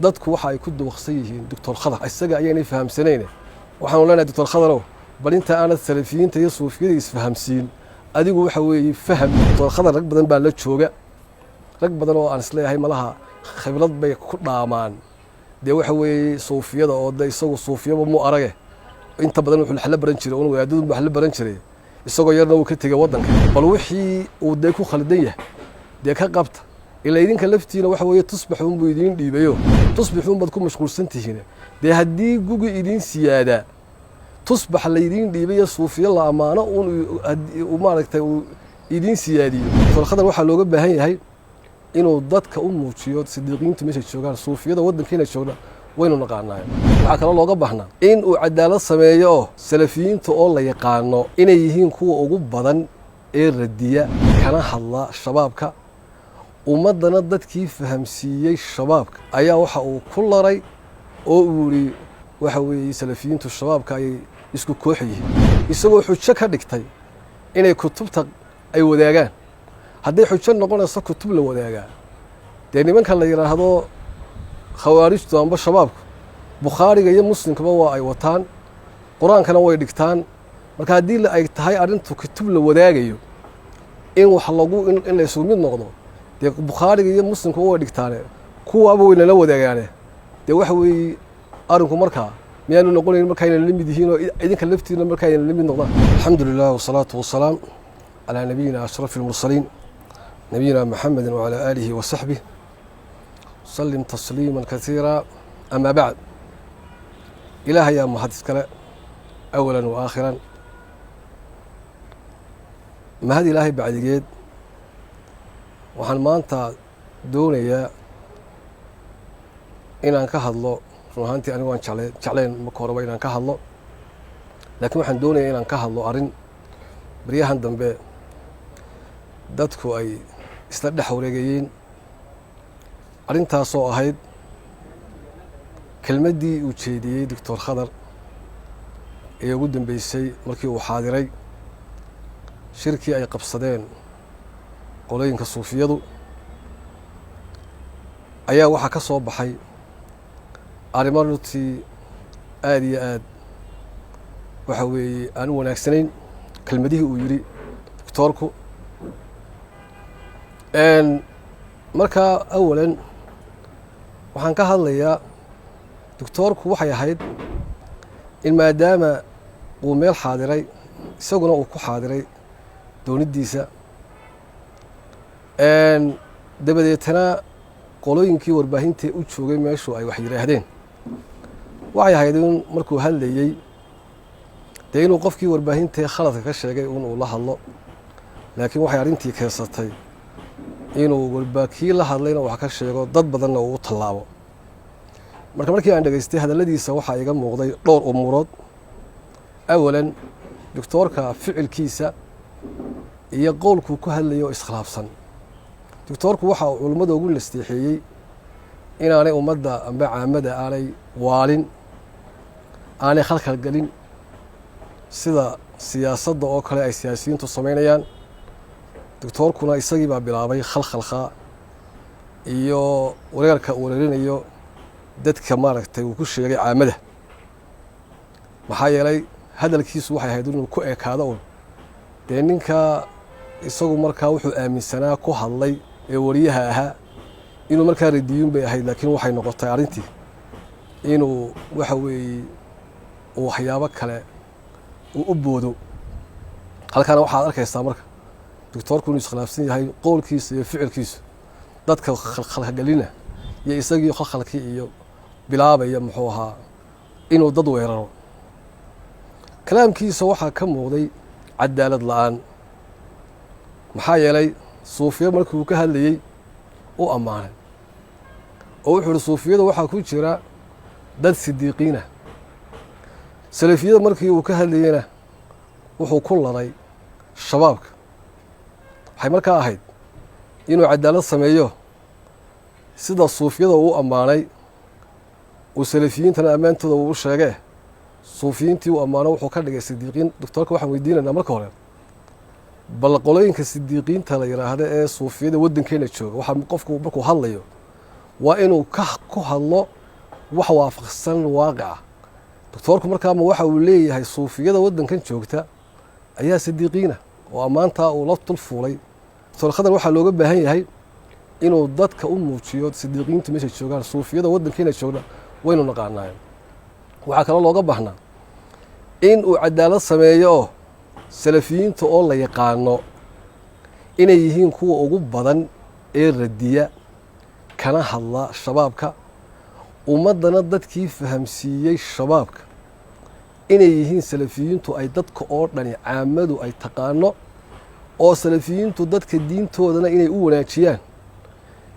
dadku waxa ay ku dawaqsan yihiin Dr. Khadar isaga ayay fahamsaneen waxaan leenahay Dr. Khadar bal inta aanad salafiyiinta iyo suufiyada isfahamsiin adigu waxa weeye faham Dr. Khadar rag badan baa la jooga rag badan oo aan isleeyahay malaha khibrad bay ku dhaamaan de waxa weeye suufiyada oo isagu suufiyaba mu arage inta badan wuxuu la baran jiray oo wadaadadu wax la baran jiray isagoo yarna uu ka tagay wadanka bal wixii uu day ku khaldan yahay de ka qabta ila idinka laftiina waxa weeye tusbaxuun buu idin dhiibayo tusbaxuun bad ku mashquulsan tihiin de hadii gugu idin siyaada tusbax la idin dhiibayo suufiya la amaano uu maaragtay uu idin siyaadiyo Dr. Khadar waxa looga baahan yahay inuu dadka u muujiyo sidiiqiintu meesha joogaan suufiyada wadankeena joogna waynu naqaanaa waxa kale looga baahnaa in uu cadaalad sameeyo salafiyiinta oo la yaqaano inay yihiin kuwa ugu badan ee radiya kana hadla shabaabka ummadana dadkii fahamsiiyay shabaabka ayaa waxa uu ku laray oo uu yiri waxa weeye salafiyiintu shabaabka ay isku koox yihiin isagoo xujo ka dhigtay inay kutubta ay wadaagaan hadday xujo noqonayso kutub la wadaagaa de nimanka la yiraahdo khawaarijtu amba shabaabku Bukhariga iyo Muslimkaba waa ay wataan Quraankana way dhigtaan marka hadii ay tahay arintu kutub la wadaagayo in wax lagu in la isugu mid noqdo de Bukhariga iyo Muslimkaba way dhigtaan kuwaaba way la wadaagaan de waxa weeye arinku marka miyaanu noqonayn marka ay la mid yihiin oo idinka laftiina marka ay la mid noqdaan alxamdulillah wassalatu wassalaam ala nabiyina ashrafil mursaliin nabiyina muhammadin wa ala alihi wa sahbihi sallim tasliman kathira amma ba'd ilahi ya muhaddis kale awalan wa akhiran mahad ilahi bacdigeed waxaan maanta doonayaa inaan ka hadlo ruuxantii anigu aan jecleen marka hore inaan ka hadlo laakiin waxaan doonayaa inaan ka hadlo arin bariyahan dambe dadku ay isla dhex wareegayeen arintaas oo ahayd kelmadii uu jeediyay Dr. Khadar ee ugu dambeysay markii uu xaadiray shirkii ay qabsadeen qolooyinka suufiyadu ayaa waxa ka soo baxay arrimo runtii aad iyo aad waxa weeye aan u wanaagsanayn kelmadihii uu yiri doctorku marka awalan waxaan ka hadlayaa doctorku waxay ahayd in maadaama uu meel xaadiray isaguna uu ku xaadiray doonidiisa dabadeetana qolooyinkii warbaahinta u joogay meeshu ay wax yiraahdeen waxay ahayd in markuu hadlayay de inuu qofkii warbaahinta khaladka ka sheegay uu la hadlo laakiin waxay arintii keensatay inuu warbaakii la hadlayna wax ka sheego dad badanna uu talaabo markii aan dhageystay hadaladiisa waxa iga muuqday dhowr umurood awalan doctorka ficilkiisa iyo qowlku ku hadlayo iskhilaafsan doctorku waxa uu culimada ugu nasteexeeyay inaanay ummadda amba caamada aanay waalin aanay khalkhal galin sida siyaasadda oo kale ay siyaasiyiintu sameynayaan doctorkuna isagii baa bilaabay khalkhalka iyo wareerka uu wareerinayo dadka maaragtay uu ku sheegay caamada maxaa yeelay hadalkiisu waxay ahayd inuu ku ekaado oo de ninka isagu markaa wuxuu aaminsanaa ku hadlay ee wariyaha ahaa inuu markaa radiyun bay ahayd laakiin waxay noqotay arintii inuu waxa weeye uu waxyaabo kale uu u boodo halkaana waxaad arkaysaa marka doctorku inuu iskhilaafsan yahay qowlkiisa iyo ficilkiisa dadka khalkhalgalina iyo isagii khalkhalkii iyo bilaabaya muxuu ahaa inuu dad weeraro kalaamkiisa waxaa ka muuqday cadaalad la'aan maxaa yeelay suufiya markii uu ka hadlayay u ammaanay oo wuxuu yidhi suufiyada waxaa ku jira dad sidiiqiina salafiyada markii uu ka hadlayeyna wuxuu ku laday shabaabka waxay markaa ahayd inuu cadaalad sameeyo sida suufiyada uu ammaanay uu salafiyiintana ammaantooda uu sheegay suufiyiintii uu ammaano wuxuu ka dhigay sidiiqiin doctorka waxaan weydiinaynaa marka hore bal qolooyinka sidiiqiinta la yiraahdo ee suufiyada wadankeena jooga waxa qofku markuu hadlayo وإنه كهضلو وحوافقسن الواقع دكتوركم مركب waxa uu leeyahay suufiyada wadankan joogta ayaa sidiiqiina oo amaanta uu la tulfuulay Dr. Khadar waxa looga baahan yahay inuu dadka u muujiyo sidiiqiinta meesha joogaan suufiyada wadankeena joogna waynu naqaanaa waxa kale looga baahnaa in uu cadaalad sameeyo salafiyiinta oo la yaqaano inay yihiin kuwa ugu badan ee radiya kana hadla shabaabka ummadana dadkii fahamsiiyay shabaabka inay yihiin salafiyiintu ay dadka oo dhani caamadu ay taqaano oo salafiyiintu dadka diintoodana inay u wanaajiyaan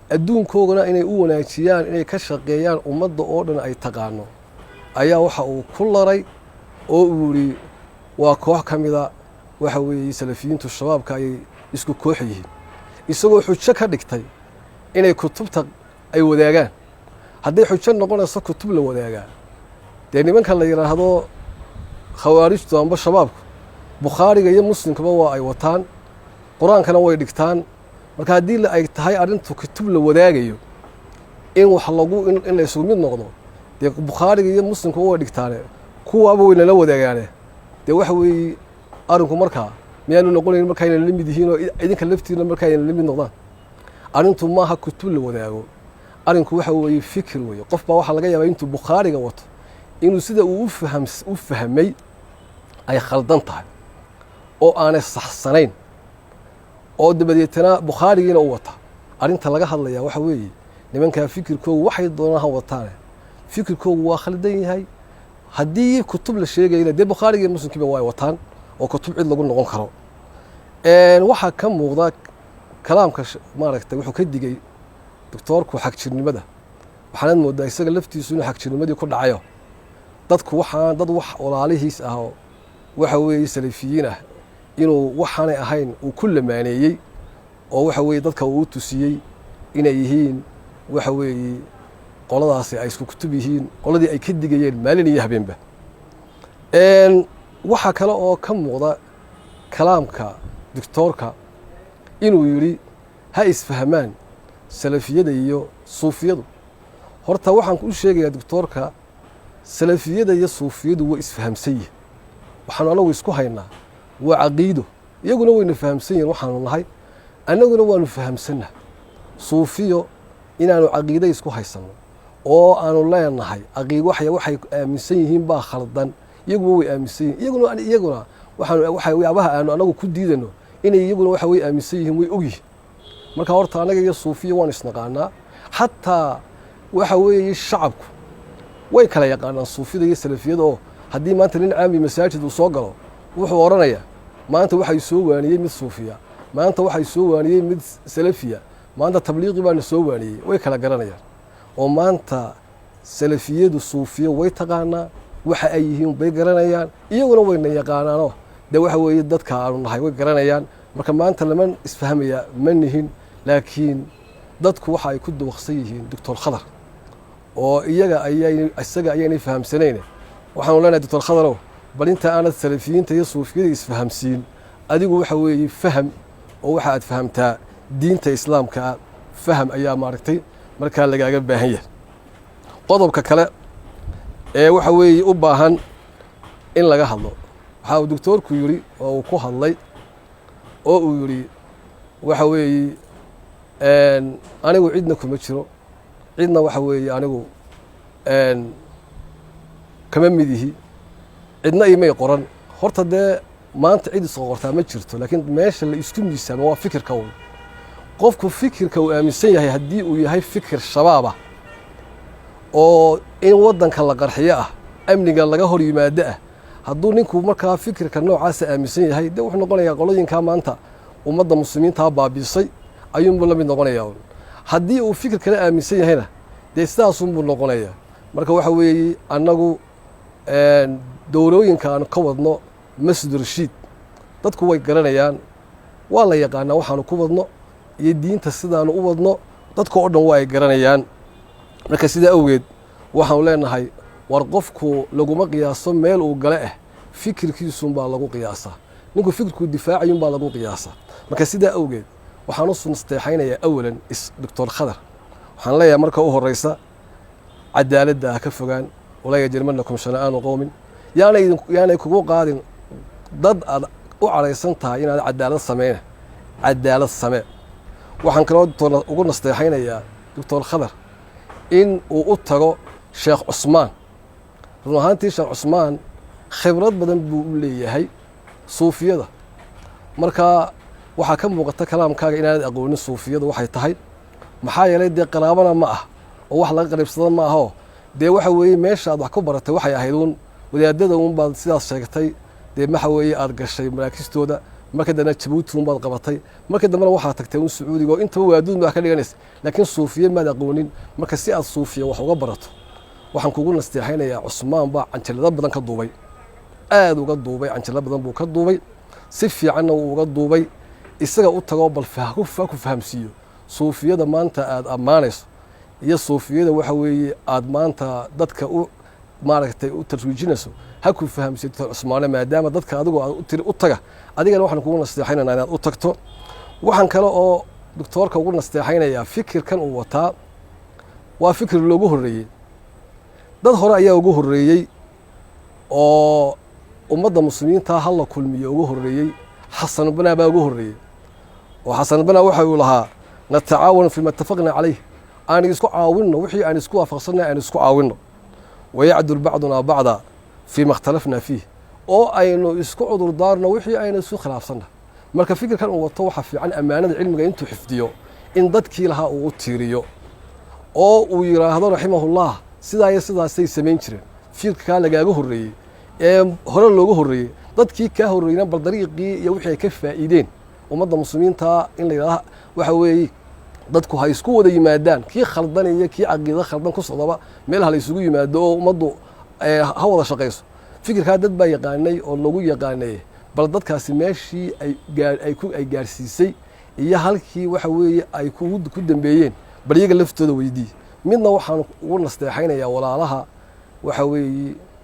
adduunkoodana inay u wanaajiyaan inay ka shaqeeyaan ummadda oo dhan ay taqaano ayaa waxa uu ku laray oo uu yiri waa koox kamida waxa weeye salafiyiintu shabaabka ay isku koox yihiin isagoo xujo ka dhigtay inay kutubta ay wadaagaan hadday xujo noqonayso kutub la wadaagaa dee nimanka la yiraahdo khawaarijtu amba shabaabku Bukhariga iyo Muslimkaba waa ay wataan Quraankana way dhigtaan marka hadii ay tahay arintu kutub la wadaagayo in wax lagu in la isugu mid noqdo dee Bukhariga iyo Muslimka way dhigtaan kuwaaba way la wadaagaane dee waxa weey arinku markaa miyaanu noqonayn markaa inay limid yihiin oo idinka laftiina markaa inay limid noqdaan arintu maaha kutub la wadaago arinku waxa weeye fikir weeye qof baa waxa laga yaabaa intuu Bukhariga wato inuu sida uu u fahmay ay khaldan tahay oo aanay saxsanayn oo dabadeetana Bukharigiina uu wata arinta laga hadlaya waxa weeye nimanka fikirkoodu waxay doonaan wataan fikirkoodu waa khaldan yahay haddii kutub la sheegayna dee Bukhariga iyo Muslimkiiba way wataan oo kutub cid lagu noqon karo waxa ka muuqda kalaamka maaragtay wuxuu ka digay دكتورku xagjirnimada waxaan moodaa isaga laftiisu inuu xagjirnimadii ku dhacayo dadku waxaan dad wax walaalihiis ah oo waxa weeye salafiyiin ah inuu waxaanay ahayn uu ku lamaaneeyay oo waxa weeye dadka uu tusiyay inay yihiin waxa weeye qoladaasi ay isku kutub yihiin qoladii ay ka digayeen maalin iyo habeenba waxa kale oo ka muuqda kalaamka doctorka inuu yiri ha isfahmaan salafiyada iyo suufiyadu horta waxaan ku sheegayaa doctorka salafiyada iyo suufiyadu way isfahamsan waxaan anagu isku haynaa waa aqiido iyaguna wayna fahamsan yihiin waxaan nahay anaguna waanu fahamsanaa suufiyo inaanu aqiido isku haysano oo aanu leenahay aqiido waxay aaminsan yihiin baa khaldan iyaguna way aaminsan yihiin iyaguna waxay yaabaha aanu anagu ku diidano inay iyaguna waxa way aaminsan yihiin way ogyihiin marka horta anaga iyo suufiyo waan isnaqaanaa hatta waxa weeye shacabku way kala yaqaanaan suufiyada iyo salafiyada oo haddii maanta nin caami masaajid uu soo galo wuxuu oranayaa maanta waxay soo waaniyay mid suufiya maanta waxay soo waaniyay mid salafiya maanta tabliiqi baan soo waaniyay way kala garanayaan oo maanta salafiyadu suufiyo way taqaanaa waxa ay yihiin bay garanayaan iyaguna wayna yaqaanaano de waxa weeye dadka aanu nahay way garanayaan marka maanta lama isfahmaya manihin laakiin dadku waxa ay ku dawaqsan yihiin Dr. Khadar oo isaga ayay fahamsaneen waxaan leenahay Dr. Khadar bal inta aanad salafiyiinta iyo suufiyada isfahamsiin adigu waxa weeye faham oo waxa aad fahamtaa diinta islaamka faham ayaa maaragtay marka lagaaga baahan yahay qodobka kale ee waxa weeye u baahan in laga hadlo waxa uu doctorku yiri oo ku hadlay oo uu yiri waxa weeye anigu cidna kuma jiro cidna waxa weeye anigu kama midihi cidna imay qoran horta dee maanta cid soo qortaa ma jirto laakiin meesha la isku miisaamo waa fikirka uu qofku fikirka uu aaminsan yahay haddii uu yahay fikir shabaab ah oo in wadanka la qarxiyo ah amniga laga hor yimaado ah hadduu ninku markaa fikirka noocaas aaminsan yahay dee wuxuu noqonayaa qolooyinka maanta ummadda muslimiinta baabisay ayuunbuu la mid noqonayaa haddii uu fikir kale aaminsan yahayna dee sidaasunbuu noqonayaa marka waxa weeye annagu dowlooyinka aanu ka wadno masjid rashiid dadku way garanayaan waa la yaqaanaa waxaanu ku wadno iyo diinta sidaanu u wadno dadka oo dhan waa ay garanayaan marka sidaa awgeed waxaanu leenahay war qofku laguma qiyaaso meel uu gale fikirkiisuunbaa lagu qiyaasaa ninku fikirkuu difaacayuunbaa lagu qiyaasaa marka sidaa awgeed waxaan u sunnasteexaynayaa awalan Dr. Khadar waxaan leeyahay marka u horeysa cadaaladda ha ka fogaan walaa yajrimanakum shana'aanu qowmin yaanay kugu qaadin dad aad u cadhaysan tahay inaad cadaalad sameyna cadaalad samee waxaan kaloo ugu nasteexaynayaa doctor khadar in uu u tago sheekh cusmaan run ahaantii sheekh cusmaan khibrad badan buu u leeyahay suufiyada marka waxaa ka muuqata kalaamkaaga inaanad aqoonin suufiyadu waxay tahay maxaa yeelay dee qaraabana ma ah oo wax laga qariibsada ma ahoo dee waxa weeye meesha aad wax ku baratay waxay ahayd uun wadaadada uun baad sidaas sheegtay dee waxa weeye aad gashay maraakistooda marka dambena jabuuti uun baad qabatay marka dambena waxaad tagtay uun sacuudiga oo intaba waaduud baa ka dhiganaysa laakiin suufiye maad aqoonin marka si aad suufiya wax uga barato waxaan kugu nasteexaynayaa cusmaan baa canjilada badan ka duubay aad uga duubay canjilada badan buu ka duubay si fiicanna wuu uga duubay isaga u tago bal ku fahamsiiyo suufiyada maanta aad ammaanayso iyo suufiyada waxa weeye aad maanta dadka u maaragtay u tarwiijinayso ha ku fahamsiyo doctor cusmaane maadaama dadka adigu aad u taga adigana waxaan kugu nasteexaynaynaa inaad u tagto waxaan kale oo doctoorka ugu nasteexaynayaa fikirkan uu wataa waa fikir loogu horreeyey dad hore ayaa ugu horreeyey oo ummadda muslimiinta hal la kulmiyo ugu horreeyey xasan banaa baa ugu horreeyey oo xasan banaa waxa uu lahaa natacaawan fima ittafaqna calayh aan isku caawinno wixii aan isku waafaqsanay aan isku caawinno wayacdul bacduna bacda fiima ikhtalafna fiih oo aynu isku cudur daarno wixii aynu isku khilaafsanna marka fikirkan uu wato waxa fiican ammaanada cilmiga intuu xifdiyo in dadkii lahaa uu u tiiriyo oo uu yiraahdo raximahullah sidaa iyo sidaasay samayn jireen fikirkaa lagaaga horreeyey ee hore loogu horreeyey dadkii kaa horreeyna bal dariiqii iyo wixii ay ka faa'iideen ummadda muslimiinta in la yidhahda waxa weeye dadku ha isku wada yimaadaan kii khaldan iyo kii caqiido khaldan ku socdaba meelaha la isugu yimaado oo ummaddu ha wada shaqayso fikirkaa dad baa yaqaanay oo lagu yaqaanay bal dadkaasi meeshii ay gaarsiisay iyo halkii waxa weeye ay ku dambeeyeen bal iyaga laftooda weydii midna waxaan ugu nasteexaynayaa walaalaha waxa weeye